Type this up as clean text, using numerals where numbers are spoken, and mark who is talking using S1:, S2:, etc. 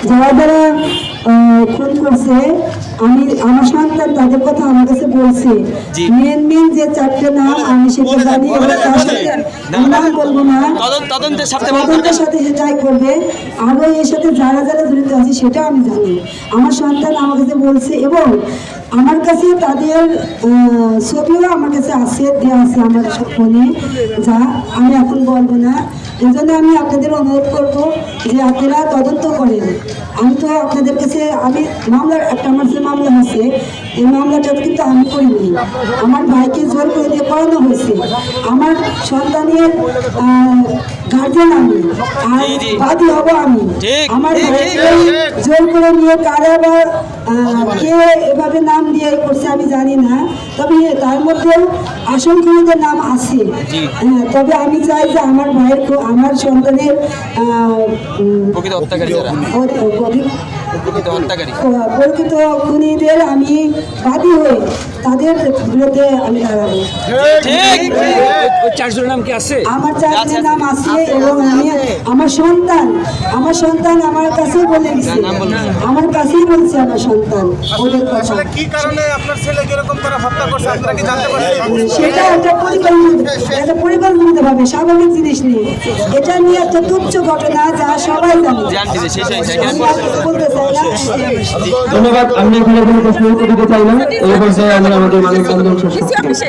S1: যারা যারা খুন করছে, আমি আমার সন্তান তাদের কথা আমার কাছে বলছে। মেন যে চারটে নাম আমি সেটা জানি, নাম বলবো না, তদন্তের সাথে সেটাই করবে। আরো এর সাথে যারা যারা জড়িত আছে সেটাও আমি জানি। আমার সন্তান আমার কাছে বলছে এবং আমার কাছে তাদের ছবিও আমার কাছে আছে, দেওয়া আছে আমার ফোনে, যা আমি এখন বলবো না। এই জন্য আমি আপনাদের অনুরোধ করবো যে আপনারা তদন্ত করেন। আমি তো আপনাদের কাছে আমি মামলার একটা আমার যে মামলা হয়েছে, এই মামলাটা কিন্তু আমি করিনি, আমার ভাইকে জোর করে দিয়ে করানো হয়েছে। আমার সন্তানের গার্জেন আমি, আর বাদী হব আমি। আমার ভাইকে জোর করে নিয়ে কারা বা কে এভাবে নাম দিয়ে করছে আমি জানি না, তবে তার মধ্যেও আশঙ্কিতদের নাম আছে। তবে আমি চাই যে আমার ভাইয়ের আমার সন্তানের প্রকৃত খুনিদের আমি বাদী হয়ে তাদের বিরুদ্ধে আমি দাঁড়াবো। আমার চারজনের নাম আছে এবং আমি আমার সন্তান আমার কাছেই বলে গেছে, আমার কাছেই বলছে আমার সন্তান ওদের কথা।
S2: কি কারণে আপনার ছেলেকে এরকম করে হত্যা করছে আপনারা কি জানতে পারছেন?
S1: সেটা একটা পরিকল্পিতভাবে, স্বাভাবিক জিনিস নিয়ে, এটা নিয়ে একটা তুচ্ছ ঘটনা যা সবাই জানে।
S3: ধন্যবাদ। আমি এখানে কোনো প্রশ্ন উত্তর দিতে চাই না। এই পর্যায়ে আমরা আমাদের মানববন্ধন শেষ করছি।